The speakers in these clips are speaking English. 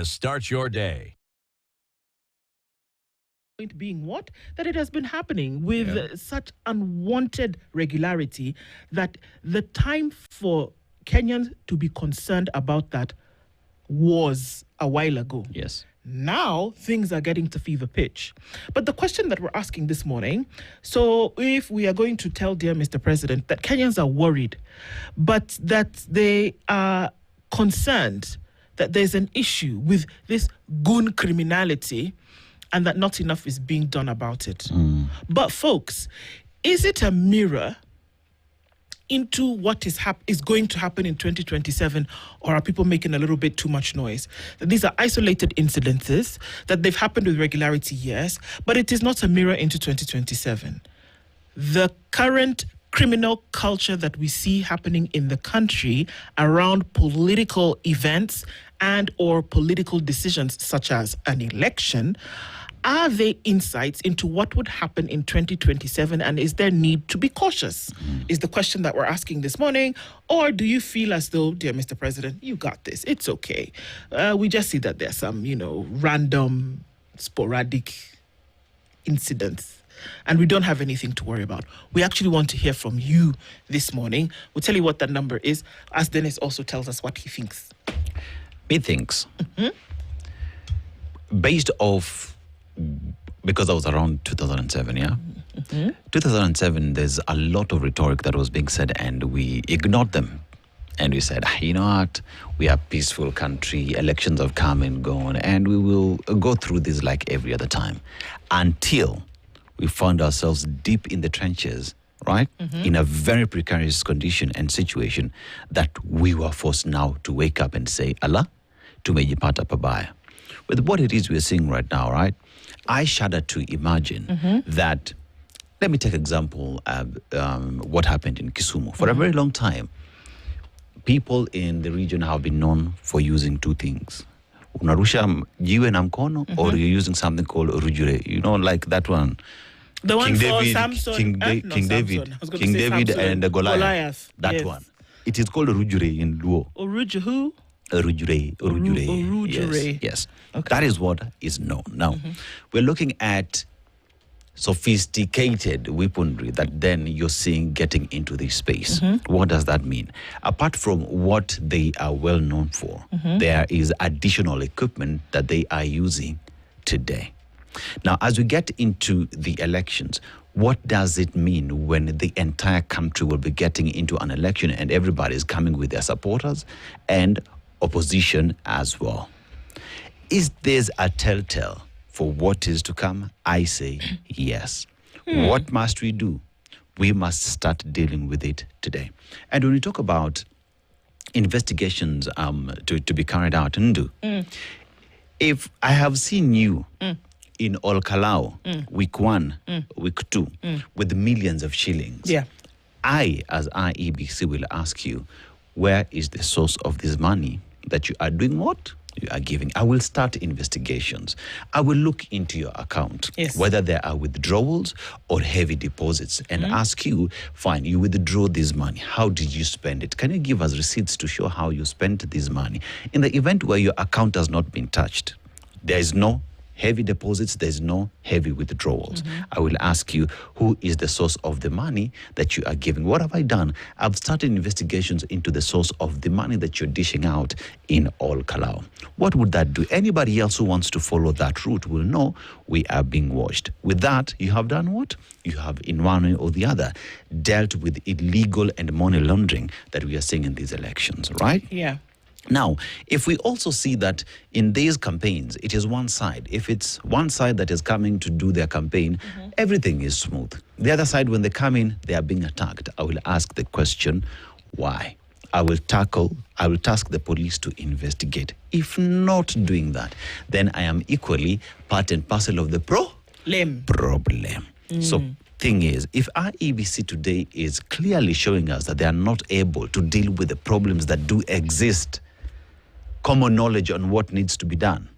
Start your day. Point being what? That it has been happening with such unwanted regularity that the time for Kenyans to be concerned about that was a while ago. Yes. Now things are getting to fever pitch. But the question that we're asking this morning, so if we are going to tell dear Mr. President that Kenyans are worried, but that they are concerned that there's an issue with this goon criminality and that not enough is being done about it. But folks, is it a mirror into what is going to happen in 2027, or are people making a little bit too much noise? That these are isolated incidences, that they've happened with regularity, yes, but it is not a mirror into 2027. The current criminal culture that we see happening in the country around political events and or political decisions such as an election, are they insights into what would happen in 2027, and is there need to be cautious? Is the question that we're asking this morning. Or do you feel as though, dear Mr. President, you got this, it's okay? We just see that there's some, random, sporadic incidents, and we don't have anything to worry about. We actually want to hear from you this morning. We'll tell you what that number is, as Dennis also tells us what he thinks. He thinks, based off, because I was around 2007, 2007, there's a lot of rhetoric that was being said, and we ignored them. And we said, you know what, we are a peaceful country, elections have come and gone, and we will go through this like every other time. Until we found ourselves deep in the trenches, right? In a very precarious condition and situation that we were forced now to wake up and say, Allah, tumejipata pabaya. With what it is we're seeing right now, right? I shudder to imagine that, let me take example, what happened in Kisumu. For a very long time, people in the region have been known for using two things. Unarusha jiwe na mkono, or you're using something called rujure. You know, like that one. The one King for David, Samson. King David and Goliath. That one. It is called rujure in Luo. Oruju who? Urujure. Yes. Okay. That is what is known. Now, we're looking at sophisticated weaponry that then you're seeing getting into this space. What does that mean? Apart from what they are well known for, there is additional equipment that they are using today. Now, as we get into the elections, what does it mean when the entire country will be getting into an election and everybody is coming with their supporters and opposition as well? Is this a telltale for what is to come? I say yes. What must we do? We must start dealing with it today. And when we talk about investigations to be carried out, Ndu, if I have seen you in Olkalau, week 1, week 2, with millions of shillings, I, as IEBC, will ask you, where is the source of this money that you are doing what? You are giving. I will start investigations. I will look into your account, whether there are withdrawals or heavy deposits, and ask you, fine, you withdraw this money. How did you spend it? Can you give us receipts to show how you spent this money? In the event where your account has not been touched, there is no heavy deposits, there's no heavy withdrawals. I will ask you, who is the source of the money that you are giving? What have I done? I've started investigations into the source of the money that you're dishing out in All Kalau. What would that do? Anybody else who wants to follow that route will know we are being watched. With that, you have done what? You have, in one way or the other, dealt with illegal and money laundering that we are seeing in these elections, right? Yeah. Now, if we also see that in these campaigns, it is one side. If it's one side that is coming to do their campaign, everything is smooth. The other side, when they come in, they are being attacked. I will ask the question, why? I will task the police to investigate. If not doing that, then I am equally part and parcel of the problem. So, thing is, if our EBC today is clearly showing us that they are not able to deal with the problems that do exist, common knowledge on what needs to be done,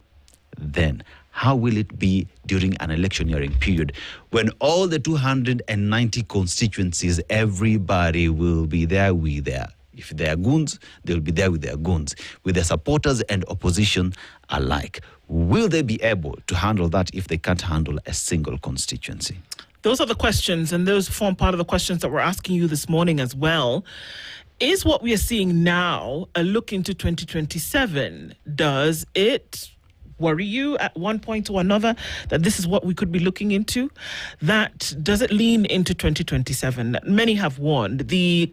then how will it be during an electioneering period when all the 290 constituencies, everybody will be there, If they are goons, they'll be there with their goons, with their supporters and opposition alike. Will they be able to handle that if they can't handle a single constituency? Those are the questions, and those form part of the questions that we're asking you this morning as well. Is what we are seeing now a look into 2027? Does it worry you at one point or another that this is what we could be looking into? That does it lean into 2027? Many have warned. The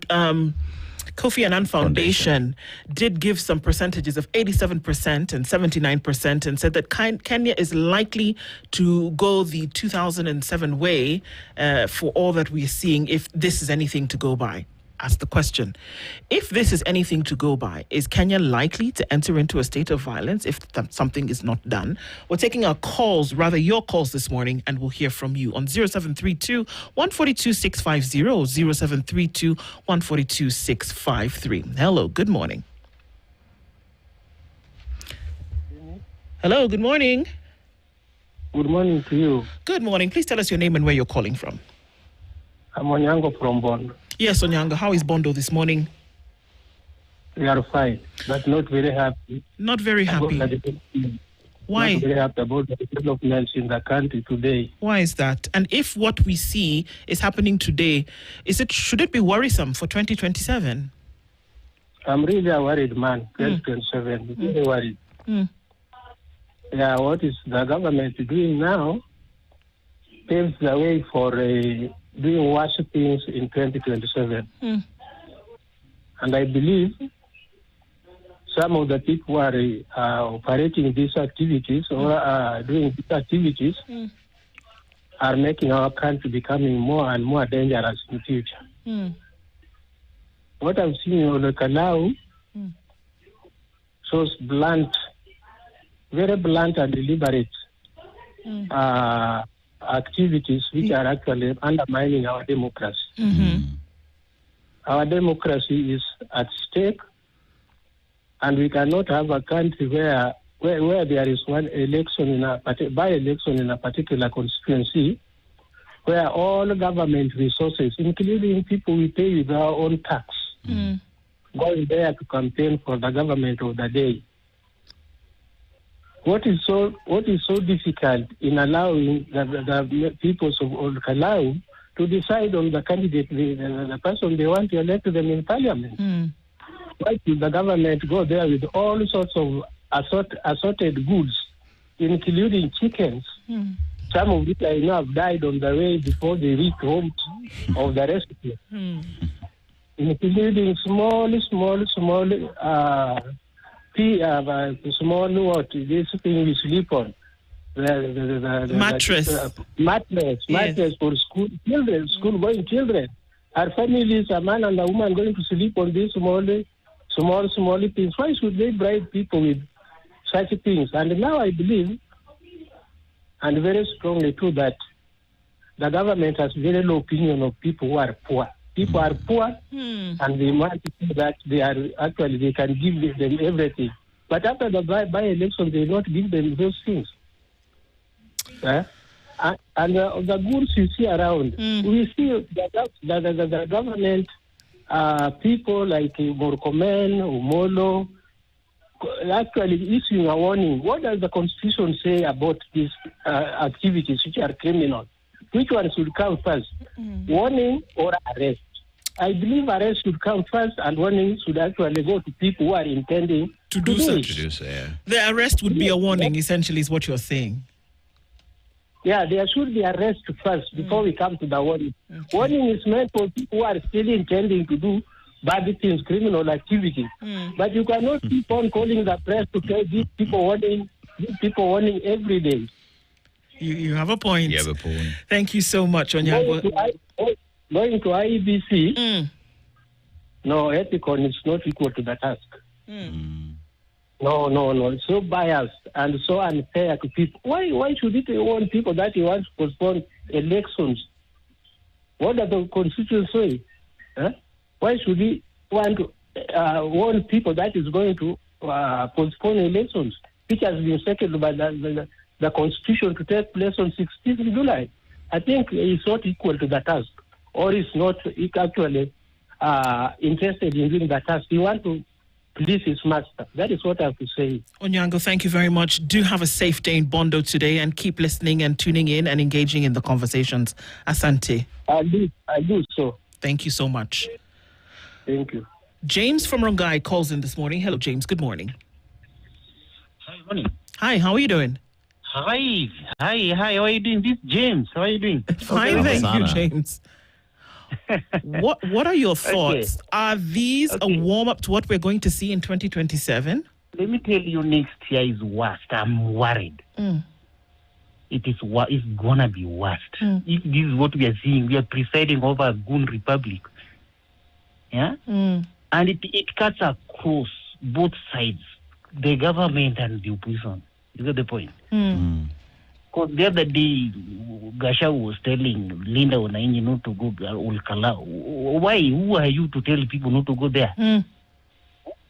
Kofi Annan Foundation did give some percentages of 87% and 79% and said that Kenya is likely to go the 2007 way for all that we're seeing, if this is anything to go by. Ask the question. If this is anything to go by, is Kenya likely to enter into a state of violence if something is not done? We're taking our calls, rather your calls this morning, and we'll hear from you on 0732 142 650, 0732 142 653. Hello, good morning. Hello, good morning. Good morning to you. Good morning. Please tell us your name and where you're calling from. I'm Onyango from Bondo. Yes, Onyanga, how is Bondo this morning? We are fine, but not very happy. Not very happy. Why? Not very happy about the developments in the country today. Why is that? And if what we see is happening today, should it be worrisome for 2027? I'm really a worried man, 2027. Really worried. Yeah, what is the government doing now paves the way for doing worse things in 2027. And I believe some of the people who are operating these activities or doing these activities are making our country becoming more and more dangerous in the future. What I've seen in Olekalau shows blunt, very blunt and deliberate activities which are actually undermining our democracy. Our democracy is at stake, and we cannot have a country where there is one election by-election in a particular constituency, where all government resources, including people we pay with our own tax, going there to campaign for the government of the day. What is so difficult in allowing the peoples of Kalau to decide on the candidate, the person they want to elect them in parliament? Why should the government go there with all sorts of assorted goods, including chickens, some of which I know have died on the way before they reach home of the rescue, including small what this thing we sleep on, the mattress, mattress for school going children. Our families, a man and a woman, going to sleep on these small things. Why should they bribe people with such things? And now I believe, and very strongly too, that the government has very low opinion of people who are poor. People are poor, and they want to see that they can give them everything. But after the by-election, they not give them those things. And the goods you see around, we see the government, people like Murkomen, Umolo, actually issuing a warning. What does the Constitution say about these activities which are criminal? Which one should come first, warning or arrest? I believe arrest should come first, and warning should actually go to people who are intending to do such. The arrest would be a warning, essentially, is what you're saying. Yeah, there should be arrest first before we come to the warning. Okay. Warning is meant for people who are still intending to do bad things, criminal activity. But you cannot keep on calling the press to tell these people warning every day. You have a point. You have a point. Thank you so much, Onyango. Going to IEBC, no, Ethicon is not equal to the task. No. It's so biased and so unfair to people. Why should it warn people that he wants to postpone elections? What does the Constitution say? Why should he want to warn people that is going to postpone elections, which has been settled by the Constitution to take place on 16th July? I think it's not equal to the task, or it's not actually interested in doing the task. He wants to please his master. That is what I have to say. Onyango, thank you very much. Do have a safe day in Bondo today and keep listening and tuning in and engaging in the conversations. Asante. I do so. Thank you so much. Thank you. James from Rongai calls in this morning. Hello, James. Good morning. Hi, morning. Hi, how are you doing? Hi. How are you doing? This is James. How are you doing? Fine, thank you, James. What are your thoughts? Okay. Are these a warm-up to what we're going to see in 2027? Let me tell you, next year is worst. I'm worried. It's going to be worst. If this is what we are seeing, we are presiding over a goon republic. Yeah? And it cuts across both sides, the government and the opposition. You get the point? Because the other day, Gasha was telling Linda Onainyi not to go Ulkala. Why? Who are you to tell people not to go there?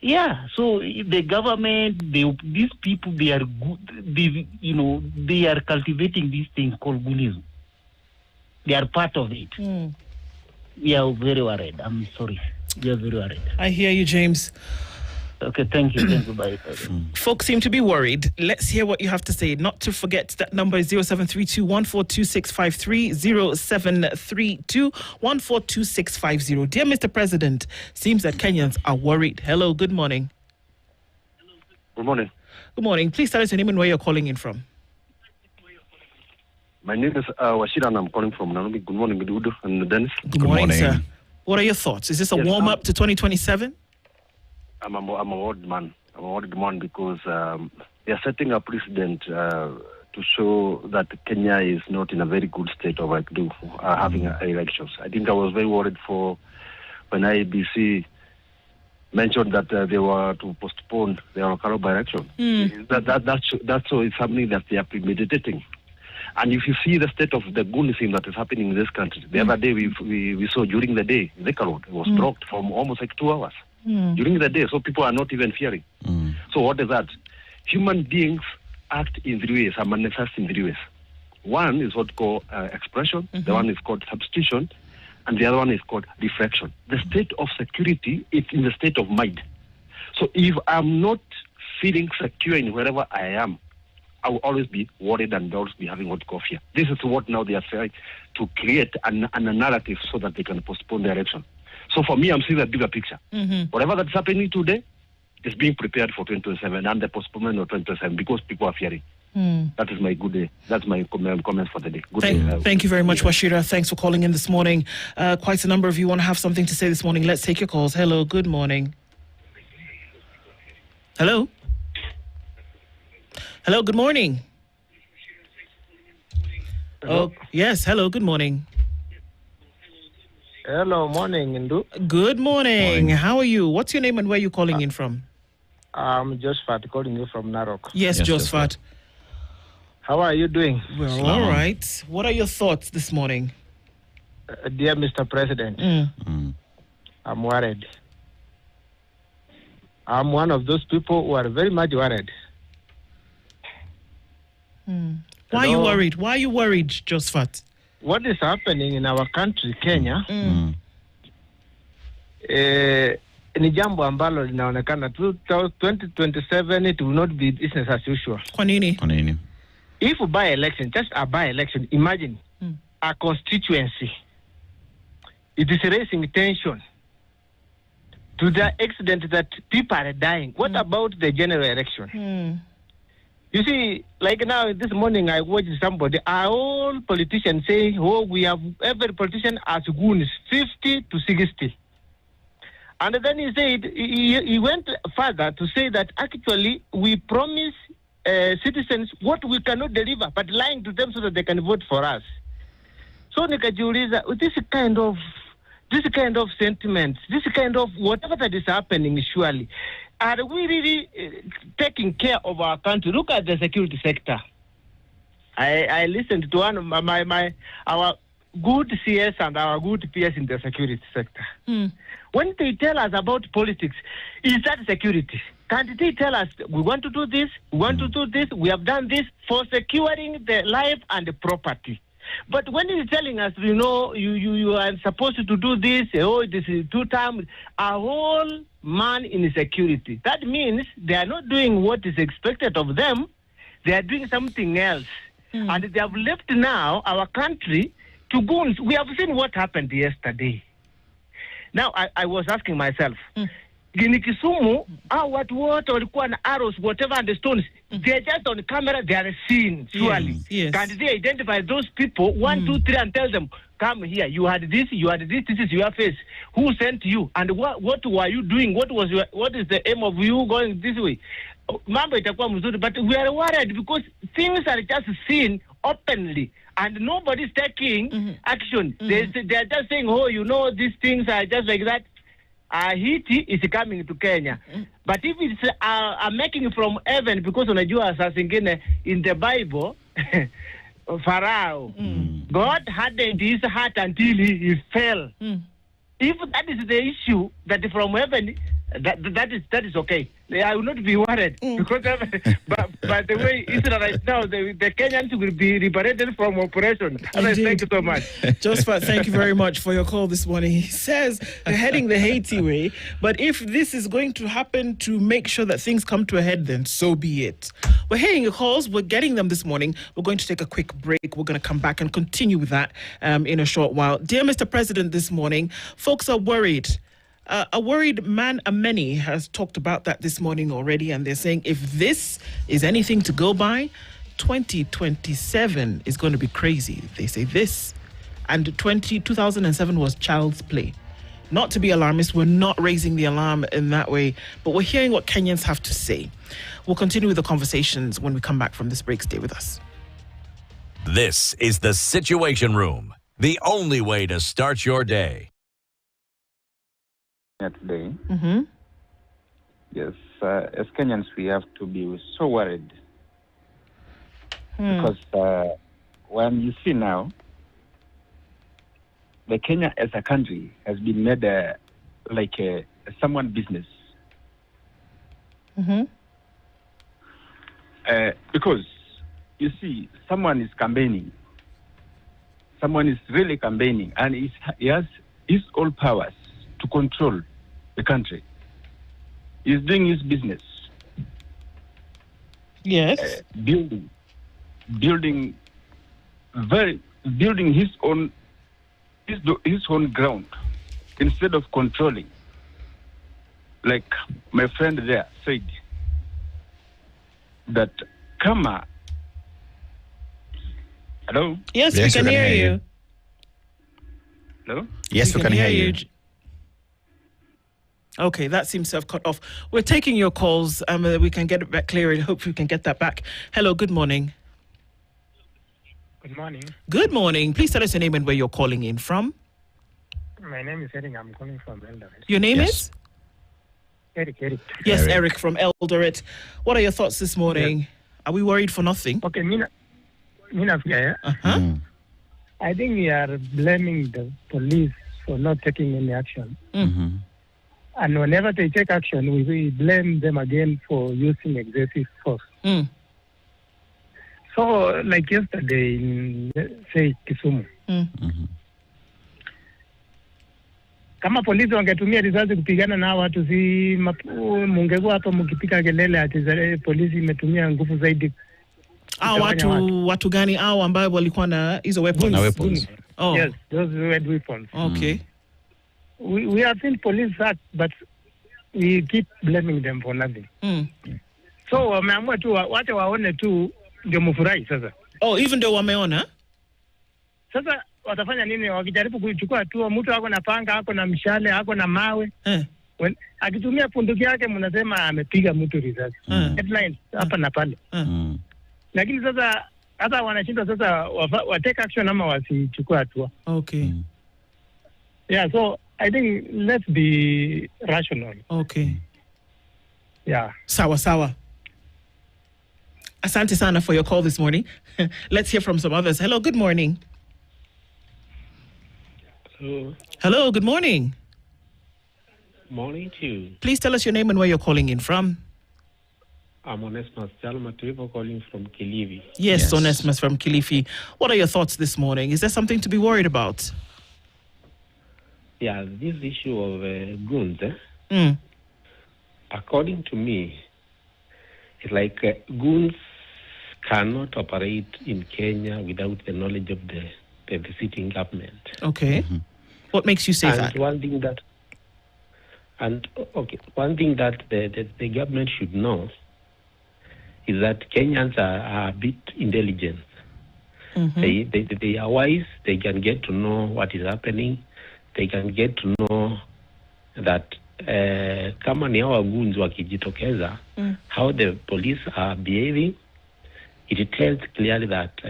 Yeah, so the government, these people, they are good. They are cultivating this thing called Goonism. They are part of it. We are very worried. I'm sorry. We are very worried. I hear you, James. Okay, thank you. Bye. Folks seem to be worried. Let's hear what you have to say. Not to forget, that number is 0732-142653, 0732-142650. Dear Mr. President, seems that Kenyans are worried. Hello, good morning. Good morning. Good morning. Please tell us your name and where you're calling in from. My name is Washira and I'm calling from Nairobi. Good morning, Udo and Dennis. Good morning, sir. What are your thoughts? Is this a warm-up to 2027? I'm a worried man. I'm a worried man because they are setting a precedent to show that Kenya is not in a very good state of having elections. I think I was very worried for when IEBC mentioned that they were to postpone the Okaroba election. That's so it's something that they are premeditating. And if you see the state of the goonism that is happening in this country, the other day we saw during the day, Zeka Road was blocked for almost 2 hours. During the day, so people are not even fearing. So what is that? Human beings act in 3 ways, and manifest in 3 ways. One is what called expression, the one is called substitution, and the other one is called reflection. The state of security is in the state of mind. So if I'm not feeling secure in wherever I am, I will always be worried and always be having what call fear. This is what now they are trying to create a narrative so that they can postpone the election. So for me, I'm seeing a bigger picture. Whatever that's happening today is being prepared for 2027 and the postponement of 2027 because people are fearing. That is my good day. That's my comments for the day. Thank you very much, Washira. Thanks for calling in this morning. Quite a number of you want to have something to say this morning. Let's take your calls. Hello, good morning. Hello? Hello, good morning. Hello? Oh, yes, hello, good morning. Hello, morning, Indu. Good morning. How are you? What's your name and where are you calling in from? I'm Josephat, calling you from Narok. Yes, Josephat. How are you doing? Well, all right. What are your thoughts this morning? Dear Mr. President, I'm worried. I'm one of those people who are very much worried. Why are you worried? Why are you worried, Josephat? What is happening in our country, Kenya, ni jambo ambalo linaonekana 2027 it will not be business as usual. Kwa nini? If by election, just a by election, imagine a constituency, it is raising tension to the extent that people are dying. What about the general election? You see, like now, this morning I watched somebody, all politicians say, we have every politician as goons, 50 to 60. And then he said, he went further to say that actually we promise citizens what we cannot deliver, but lying to them so that they can vote for us. So nikajiuliza, this kind of sentiments, this kind of whatever that is happening, surely, are we really taking care of our country? Look at the security sector. I listened to one of our good CS and our good PS in the security sector. When they tell us about politics, is that security? Can't they tell us, we want to do this, we want to do this, we have done this for securing the life and the property? But when he's telling us, you are supposed to do this, this is 2 times, a whole man in security. That means they are not doing what is expected of them. They are doing something else. And they have left now our country to goons. We have seen what happened yesterday. Now, I was asking myself, in Kisumu, watu wote walikuwa na arrows, whatever, and the stones, they're just on camera, they are seen, surely. Yes. Can they identify those people, 1, 2, 3, and tell them, come here, you had this, this is your face. Who sent you? And what were you doing? What is the aim of you going this way? Mambo itakuwa mzuri, but we are worried because things are just seen openly and nobody's taking action. They are just saying, these things are just like that. Haiti is coming to Kenya. But if it's making from heaven, because unajua saa zingine in the Bible, Pharaoh, God hardened his heart until he fell. If that is the issue, that from heaven, that is okay. I will not be worried because by the way Israel right now, the Kenyans will be liberated from oppression. Thank you so much. Josephat, thank you very much for your call this morning. He says they're heading the Haiti way, but if this is going to happen to make sure that things come to a head, then so be it. We're hearing your calls. We're getting them this morning. We're going to take a quick break. We're going to come back and continue with that in a short while. Dear Mr. President, this morning, folks are worried. A worried man, many, has talked about that this morning already, and they're saying if this is anything to go by, 2027 is going to be crazy. They say this. And 2007 was child's play. Not to be alarmist, we're not raising the alarm in that way, but we're hearing what Kenyans have to say. We'll continue with the conversations when we come back from this break. Stay with us. This is the Situation Room, the only way to start your day. Today, yes, as Kenyans, we have to be so worried because when you see now, the Kenya as a country has been made like someone business. Because you see, someone is campaigning, someone is really campaigning, and he has his all powers to control the country. He's doing his business. Yes. Building his own ground instead of controlling. Like my friend there said, that Kama. Hello? Yes, we can hear you. Hello? Yes, we can hear you. Okay, that seems to have cut off. We're taking your calls. We can get it back clear and hopefully we can get that back. Hello, good morning. Good morning. Good morning. Please tell us your name and where you're calling in from. My name is Eric. I'm calling from Eldoret. Your name is? Eric. Yes, Eric from Eldoret. What are your thoughts this morning? Yes. Are we worried for nothing? Okay, Mina, I think we are blaming the police for not taking any action. And whenever they take action, we blame them again for using excessive force. So, like yesterday in, say, Kisumu, kama polisi wangetumia risasi kupigana na watu, si mungekuwa hapa mkipiga kelele ati polisi imetumia nguvu zaidi. Watu gani hao ambao walikuwa na hizo weapons? Oh. Yes, those red weapons. Okay. We have seen police act, but we keep blaming them for nothing. So wameamua tu wacha waone tu ndio mfurahi sasa. Oh, even though wameona? Sasa watafanya nini wakijaribu kuchukua tu mtu ako na panga, ako na mshale, ako na mawe? Akitumia bunduki yake mnasema amepiga mtu risasi. Headlines hapa na pale. Lakini sasa hata wanashindwa sasa wa take action ama wasichukua hatua. Okay. Yeah, so I think let's be rational. Okay. Yeah. Sawa. Asante sana for your call this morning. Let's hear from some others. Hello, good morning. Hello, good morning. Morning to you. Please tell us your name and where you're calling in from. I'm Onesimus Jalmativo calling from Kilifi. Yes, Onesimus from Kilifi. What are your thoughts this morning? Is there something to be worried about? Yeah, this issue of goons, according to me, it's like goons cannot operate in Kenya without the knowledge of the sitting government. Okay. What makes you say and that? One thing that the government should know is that Kenyans are a bit intelligent. They are wise. They can get to know what is happening. They can get to know that kama ni hawa goons wakijitokeza, how the police are behaving. It tells clearly that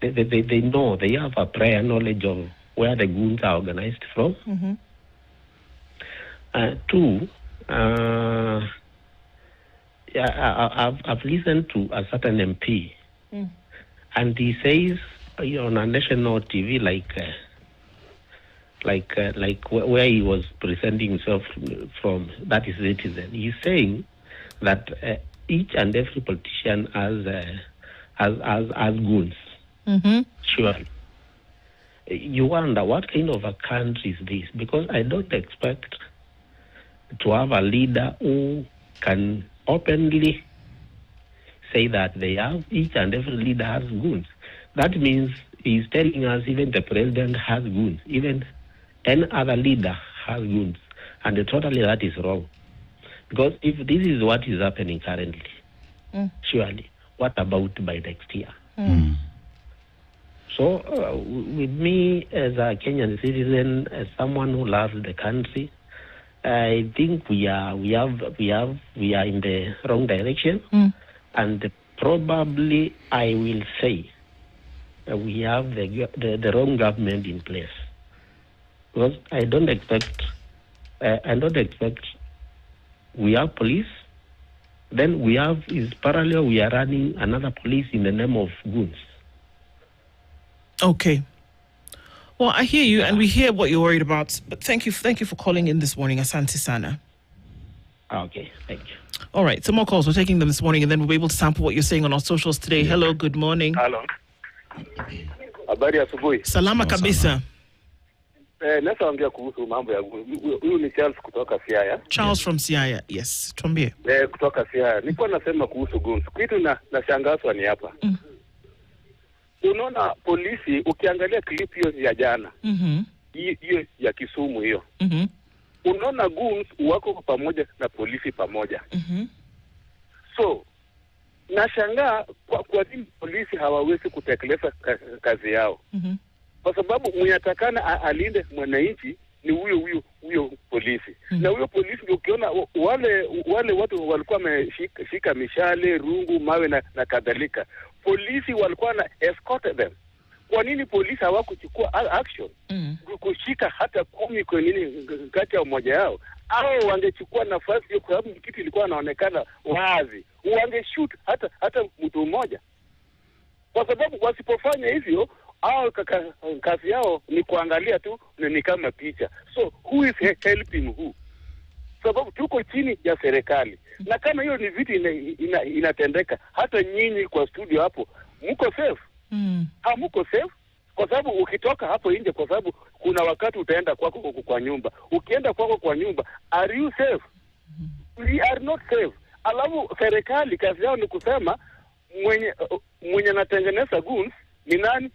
they know, they have a prior knowledge of where the goons are organized from. Two, I've listened to a certain MP, and he says on a national TV, where he was presenting himself from, that is Citizen. He's saying that each and every politician has goons. Surely. You wonder what kind of a country is this? Because I don't expect to have a leader who can openly say that each and every leader has goons. That means he's telling us even the president has goons, even any other leader has goons. And totally that is wrong. Because if this is what is happening currently, surely, what about by next year? So, with me as a Kenyan citizen, as someone who loves the country, I think we are in the wrong direction, and probably I will say we have the wrong government in place, because I don't expect we have police, then we are running another police in the name of goons. Okay. Well, I hear you, and we hear what you're worried about. But thank you for calling in this morning, Asante Sana. Okay, thank you. All right, some more calls. We're taking them this morning, and then we'll be able to sample what you're saying on our socials today. Hello, good morning. Hello. Habari asubuhi. Salama kabisa. Nasa ongea kuhusu mambo ya huyu ni Charles kutoka Siaya. Charles from Siaya, yes. Tuambie. Kutoka Siaya. Nilikuwa nasema kuhusu goons. Kitu nashangazwa ni hapa. Unaona polisi, ukiangalia clip hiyo ya jana, hiyo ya Kisumu hiyo, unaona goons wako pamoja na polisi pamoja. So, nashangaa kwa nini polisi hawawezi kutekeleza kazi yao. Kwa sababu mwenyatakana alinde mwananchi ni huyo polisi. Na huyo polisi ndio ukiona wale watu walikuwa wameshika mishale, rungu, mawe na kadhalika. Polisi walikuwa na escort them. Kwa nini polisi hawakuchukua action? Kushika hata 10 kwa nini kati ya mmoja yao? Au wangechukua nafasi hiyo, kwa sababu kitu ilikuwa inaonekana wazi. Wangeshoot hata mtu mmoja. Kwa sababu wasipofanya hivyo, kazi yao ni kuangalia tu, ni kama picha. So who is helping who? Sababu tuko chini ya serikali. Na kama hiyo ni vitu inatendeka, hata nyinyi kwa studio hapo, mko safe? Hamuko safe? Kwa sababu ukitoka hapo nje, kwa sababu kuna wakati utaenda kwako kwa nyumba. Ukienda kwako kwa nyumba, are you safe? We are not safe. Alafu serikali kazi yao ni kusema mwenye anatengeneza goons ni nani?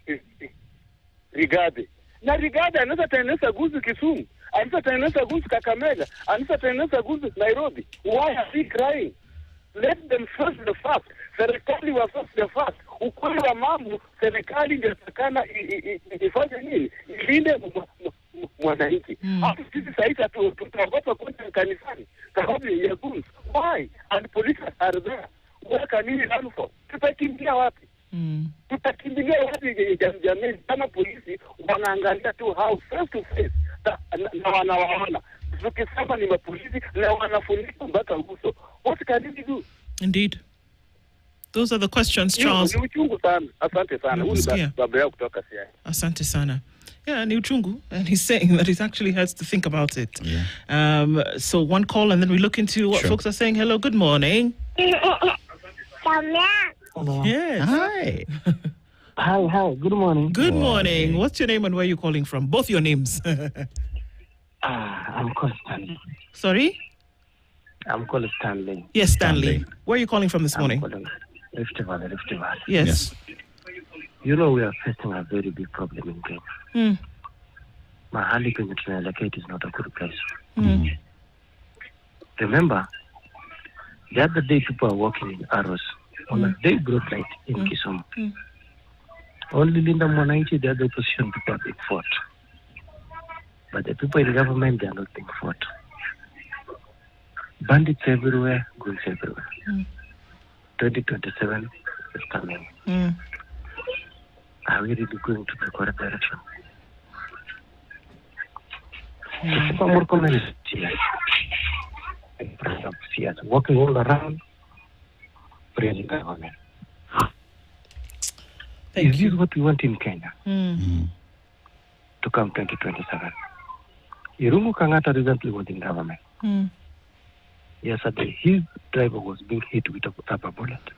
Rigade. Na Rigade anaweza tengeneza goons Kisumu, anaweza tengeneza goons Kakamega, anaweza tengeneza goons Nairobi. Why are they crying? Let them face the fact. Serikali wa face the fact. Ukweli wa mambo, serikali ndio takana ifanye nini? Ilinde mwananchi. Hapo sisi sasa tutaogopa kwenda kanisani sababu ya goons. Why? And police are there. What can we run for? Tutakimbia wapi? Tutakimbilia wapi jamii kama polisi wanaangalia tu how face to face na wanawaona. Tukisema ni mapolisi na wanafunika mpaka uso. What can we do? Indeed. Those are the questions, Charles. Ni uchungu sana. Asante sana. Huyu baba yao kutoka Siaya. Asante sana. Yeah, ni uchungu. And he's saying that it actually has to think about it. Yeah. So one call and then we look into what folks are saying. Hello, good morning. Yes. Hi. Hi. Good morning. Good morning. What's your name and where are you calling from? Both your names. I'm called Stanley. Sorry? I'm called Stanley. Yes, Stanley. Where are you calling from this morning? Rift Valley. Yes. You know, we are facing a very big problem in Kenya. Mahali Kenya tunaelekea is not a good place. Remember, the other day people are walking in arrows on a very broad light in Kisumu. Only Linda Mwananchi, the other opposition people are being fought. But the people in government, they are not being fought. Bandits everywhere, guns everywhere. 2027 is coming. Are we really going to the correct direction? The people more common is walking all around, praising government. Is this what we want in Kenya? To come 2027. Irungu Kangata recently was in government. Yesterday, his driver was being hit with a rubber bullet.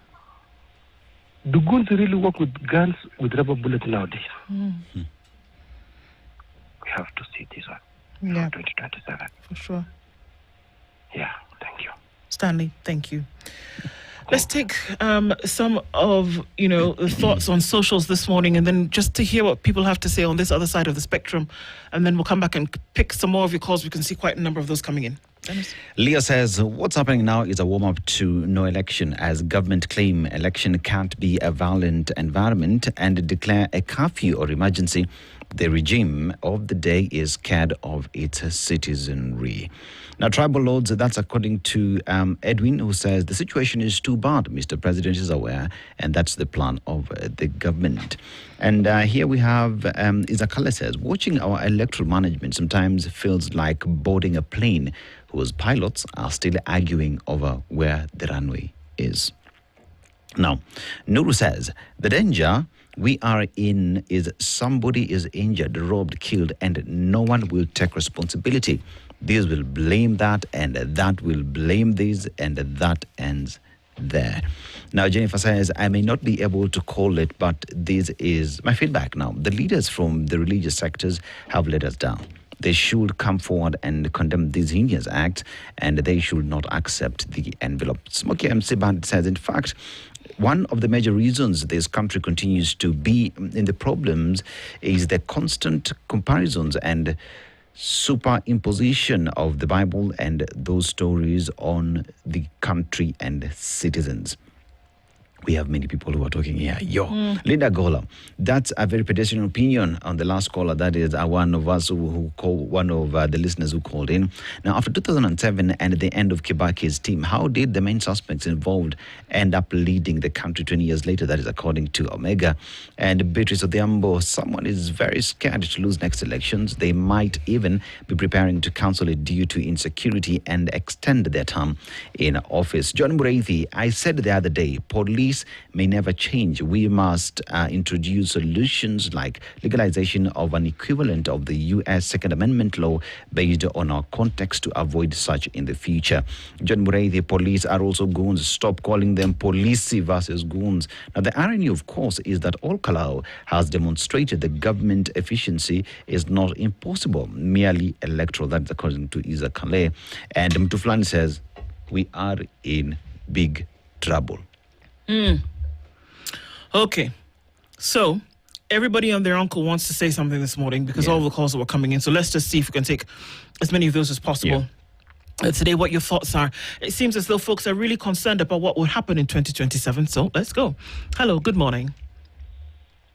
Do guns really work with guns with rubber bullets nowadays? We have to see this one for 2027. For sure. Yeah, thank you. Stanley, thank you. Let's take some of, the thoughts on socials this morning and then just to hear what people have to say on this other side of the spectrum. And then we'll come back and pick some more of your calls. We can see quite a number of those coming in. Dennis? Leah says, what's happening now is a warm-up to no election as government claim election can't be a violent environment and declare a curfew or emergency. The regime of the day is scared of its citizenry. Now, tribal lords, that's according to Edwin, who says the situation is too bad. Mr. President is aware, and that's the plan of the government. And here we have Izakale says, watching our electoral management sometimes feels like boarding a plane whose pilots are still arguing over where the runway is. Now, Nuru says, the danger we are in is somebody is injured, robbed, killed, and no one will take responsibility. This will blame that, and that will blame this, and that ends there. Now, Jennifer says, I may not be able to call it, but this is my feedback now. The leaders from the religious sectors have let us down. They should come forward and condemn these heinous acts, and they should not accept the envelope. Smokey MC Bandit says, in fact, one of the major reasons this country continues to be in the problems is the constant comparisons and superimposition of the Bible and those stories on the country and citizens. We have many people who are talking here. Linda Gola, that's a very pedestrian opinion on the last caller. That is one of us who called, one of the listeners who called in. Now, after 2007 and the end of Kibaki's team, how did the main suspects involved end up leading the country 20 years later? That is according to Omega. And Beatrice Odhiambo, someone is very scared to lose next elections. They might even be preparing to cancel it due to insecurity and extend their term in office. John Mureithi, I said the other day, police may never change. We must introduce solutions like legalization of an equivalent of the U.S. Second Amendment law based on our context to avoid such in the future. John Murray, the police are also goons. Stop calling them police versus goons. Now, the irony, of course, is that all Kalau has demonstrated the government efficiency is not impossible, merely electoral. That's according to Isa Kale. And Mtuflani says, we are in big trouble. Okay, so everybody and their uncle wants to say something this morning because all the calls that were coming in. So let's just see if we can take as many of those as possible. Today, what your thoughts are. It seems as though folks are really concerned about what will happen in 2027. So let's go. Hello, good morning.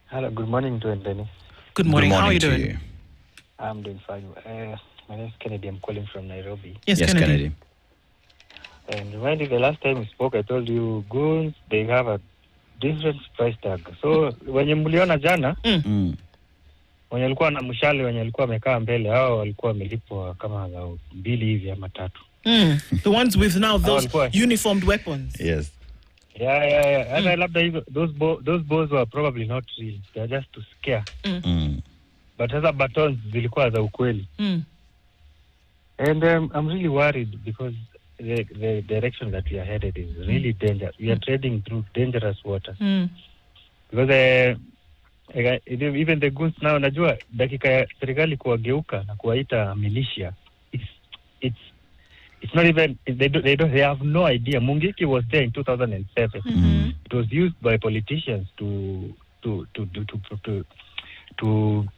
Hello, good morning to Dennis. Good morning. How are you doing? You. I'm doing fine. My name is Kennedy. I'm calling from Nairobi. Yes, Kennedy. And remind you, the last time we spoke, I told you goons, they have a different price tag. So wenye mliona jana, wenye walikuwa na mshale, wenye walikuwa wamekaa mbele, hao walikuwa wamelipwa kama 2 hivi ama 3. The ones with now those uniformed weapons. Yes. Yeah. And I love that those bows were probably not real. They're just to scare. but sasa batons zilikuwa za ukweli. And I'm really worried because the direction that we are headed is really dangerous. We are treading through dangerous waters. Because even the goons now, najua dakika ya serikali kuwageuka na kuwaita militia, it's not even, they have no idea. Mungiki was there in 2007. It was used by politicians to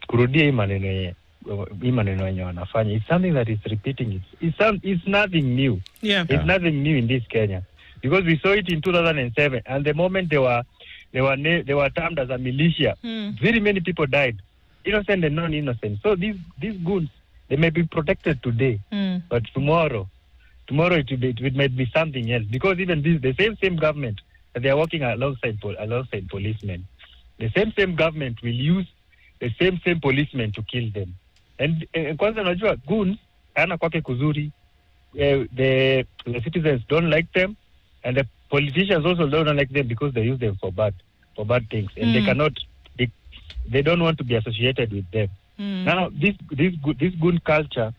kurudia maneno yenye wanafanya. It's something that is repeating. It's nothing new. It's nothing new in this Kenya, because we saw it in 2007, and the moment they were termed as a militia, very many people died, innocent and non-innocent. So these goons, they may be protected today, but tomorrow it might be something else, because even the same government that they are working alongside policemen, the same government will use the same policemen to kill them. And kwanza najua goons ana kwake kuzuri, the citizens don't like them, and the politicians also don't like them because they use them for bad things, and they don't want to be associated with them. Now this goon culture,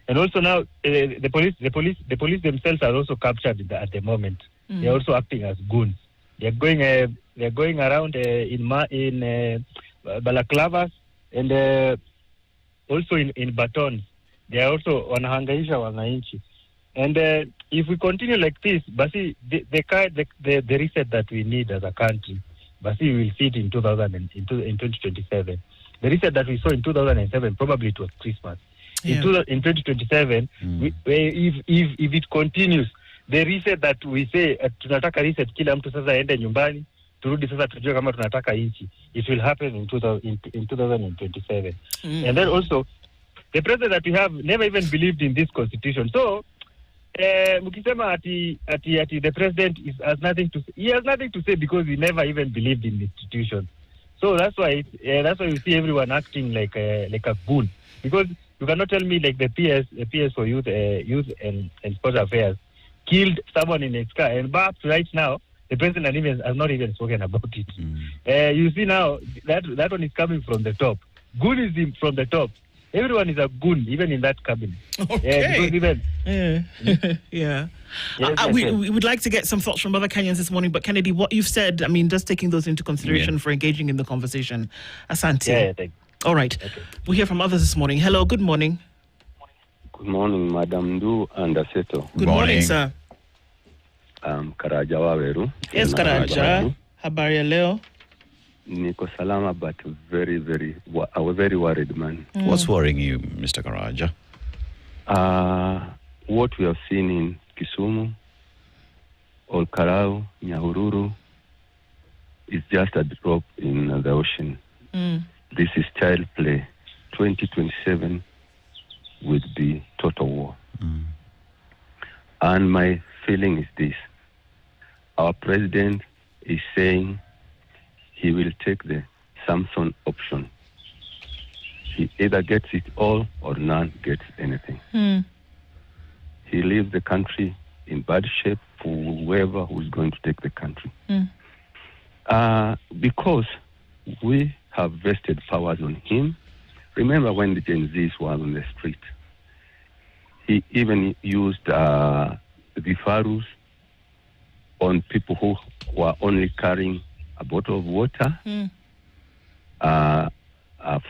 and also now the police themselves are also captured at the moment. They are also acting as goons. They are going around in balaclavas, and also in batons. They are also wanahangaisha wananchi. And if we continue like this, basi the reset that we need as a country, basi we will see it in 2027. The reset that we saw in 2007, probably it was Christmas. In 2027, if it continues, the reset that we say tunataka reset, kila mtu sasa aende nyumbani, turudi sasa tujue kama tunataka nchi, it will happen in 2027. And then also, the president that we have never even believed in this constitution. So mukisema ati the president has nothing to say. He has nothing to say because he never even believed in the institutions. So that's why you see everyone acting like a goon. Because you cannot tell me like the PS for youth and sport affairs killed someone in its car, and but right now the president has not even spoken about it. You see now that one is coming from the top. Goonism from the top. Everyone is a goon, even in that cabinet. Okay. Because Yes, we would like to get some thoughts from other Kenyans this morning, but Kennedy, what you've said, I mean, just taking those into consideration for engaging in the conversation. Asante. Thank you. All right. Okay. We'll hear from others this morning. Hello, good morning. Good morning, Madam Du and Aseto. Good morning, sir. Karaja Waweru. Yes, Karaja. Habari ya leo? Niko salama, but very worried, man. What's worrying you, Mr. Karaja? What we have seen in Kisumu, Olkarau, Nyahururu, is just a drop in the ocean. This is child play. 2027 will be total war. And my feeling is this. Our president is saying he will take the Samson option. He either gets it all or none gets anything. He leaves the country in bad shape for whoever who is going to take the country. Because we have vested powers on him. Remember when the Gen Zs were on the street, he even used vifarus on people who were only carrying a bottle of water, a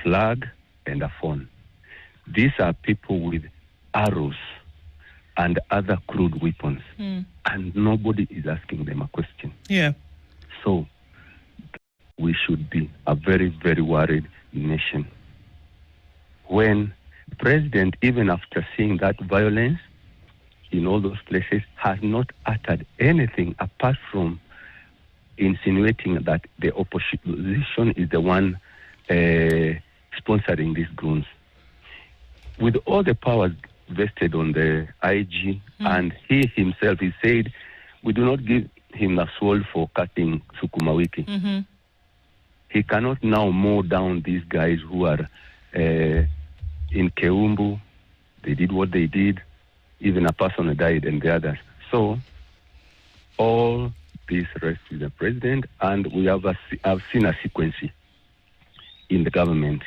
flag, and a phone. These are people with arrows and other crude weapons, and nobody is asking them a question. So we should be a very worried nation. When the president, even after seeing that violence in all those places, has not uttered anything apart from insinuating that the opposition is the one sponsoring these goons. With all the powers vested on the IG, and he himself, he said, we do not give him a sword for cutting sukuma wiki. He cannot now mow down these guys who are in Keumbu. They did what they did. Even a person died and the others. So all this rests with the president, and we have seen a sequence in the government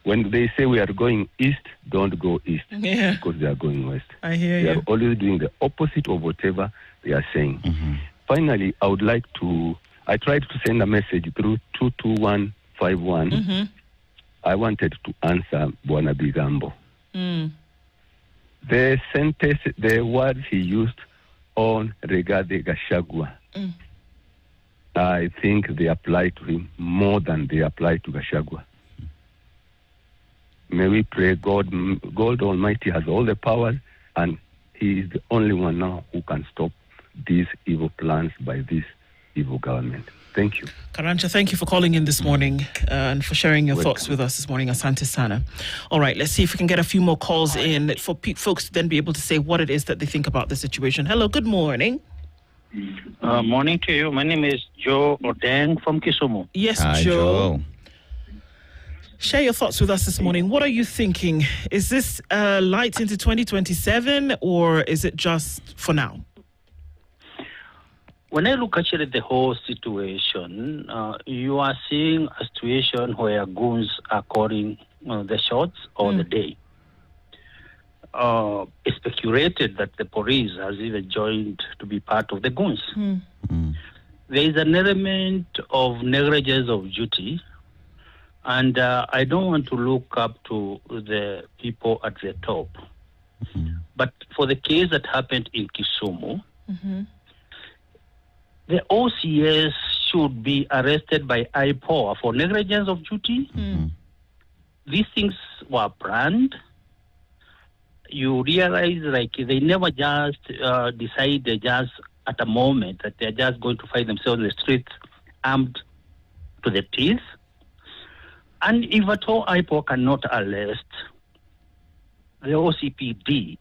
When they say we are going east, don't go east because they are going west. I hear you. They you. are always doing the opposite of whatever they are saying. Finally, I would like to, I tried to send a message through 22151. I wanted to answer Bwana Bigambo. The sentence, the words he used on Rigathi Gachagua, I think they apply to him more than they apply to Gachagua. May we pray God Almighty has all the powers, and He is the only one now who can stop these evil plans by this evil government. Thank you. Karanja, thank you for calling in this morning and for sharing your thoughts with us this morning. Asante Sana. All right, let's see if we can get a few more calls in for folks to then be able to say what it is that they think about the situation. Hello, good morning. Morning to you. My name is Joe Odeng from Kisumu. Yes, Hi, Joe. Share your thoughts with us this morning. What are you thinking? Is this light into 2027 or is it just for now? When I look actually at the whole situation, you are seeing a situation where goons are calling the shots all the day. It's speculated that the police has even joined to be part of the goons. There is an element of negligence of duty, and I don't want to look up to the people at the top. But for the case that happened in Kisumu, the OCS should be arrested by IPOA for negligence of duty. These things were planned. You realize, like, they never just decided just at a moment that they're just going to find themselves in the streets armed to the teeth. And if at all IPOA cannot arrest the OCPD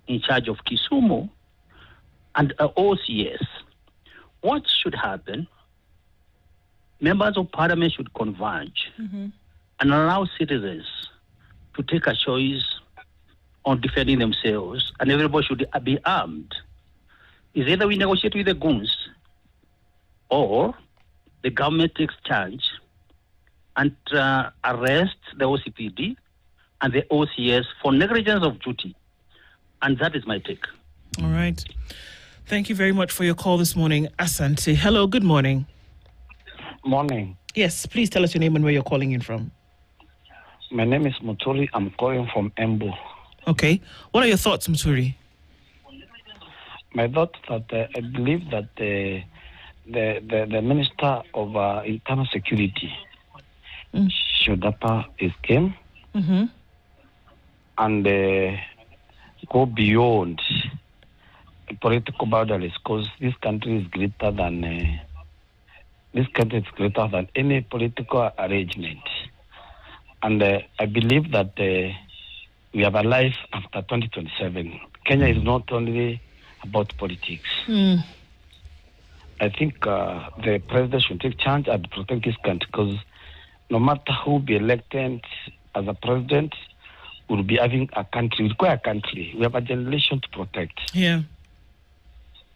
in charge of Kisumu and OCS, what should happen? Members of parliament should converge and allow citizens to take a choice on defending themselves, and everybody should be armed. Is either we negotiate with the goons or the government takes charge and arrests the OCPD and the OCS for negligence of duty. And that is my take. All right. Thank you very much for your call this morning, Asante. Hello, good morning. Morning. Yes, please tell us your name and where you're calling in from. My name is Muturi. I'm calling from Embu. Okay. What are your thoughts, Muturi? My thoughts that I believe that the Minister of Internal Security should up his game and go beyond political boundaries, because this country is greater than any political arrangement. And I believe that we have a life after 2027. Kenya is not only about politics. I think the president should take charge and protect this country, because no matter who be elected as a president, we'll be having a country. We require a country. We have a generation to protect. Yeah.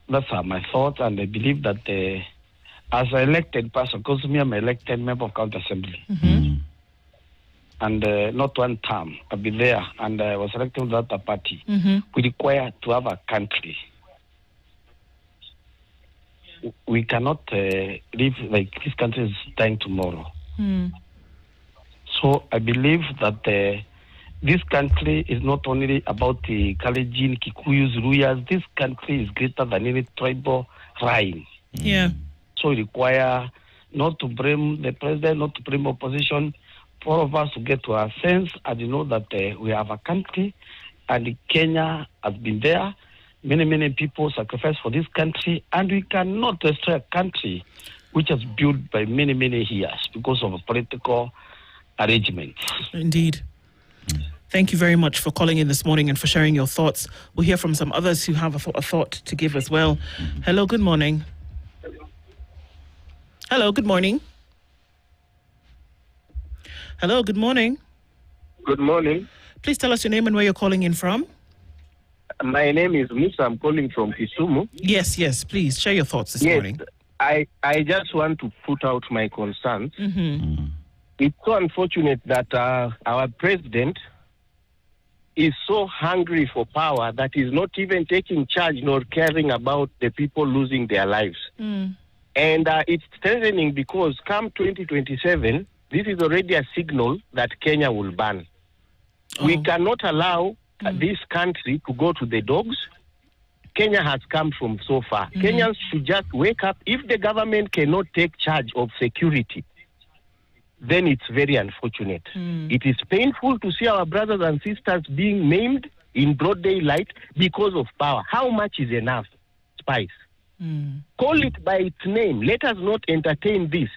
That's my thoughts, and I believe that as an elected person, because me, I'm an elected member of County Assembly, and not one term, I've been there, and I was elected without a party. We require to have a country. We cannot live like this country is dying tomorrow. So I believe that this country is not only about the Kalenjin, Kikuyus, Ruyas. This country is greater than any tribal line. Yeah. So we require not to blame the president, not to blame opposition. For of us to get to our sense and know that we have a country, and Kenya has been there. Many people sacrificed for this country, and we cannot destroy a country which has built by many years because of a political arrangement. Indeed. Thank you very much for calling in this morning and for sharing your thoughts. We'll hear from some others who have a thought to give as well. Hello, good morning. Hello, good morning. Hello, good morning. Good morning. Please tell us your name and where you're calling in from. My name is Musa. I'm calling from Kisumu. Yes, please share your thoughts this morning. I just want to put out my concerns. It's so unfortunate that our president is so hungry for power that he's not even taking charge nor caring about the people losing their lives. And it's threatening because come 2027, this is already a signal that Kenya will ban. We cannot allow this country to go to the dogs. Kenya has come from so far. Kenyans should just wake up. If the government cannot take charge of security, then it's very unfortunate. It is painful to see our brothers and sisters being maimed in broad daylight because of power. How much is enough? Spice. Call it by its name. Let us not entertain this.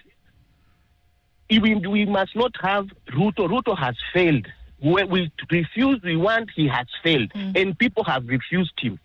We must not have Ruto. Ruto has failed. We refuse, we want, he has failed. And people have refused him.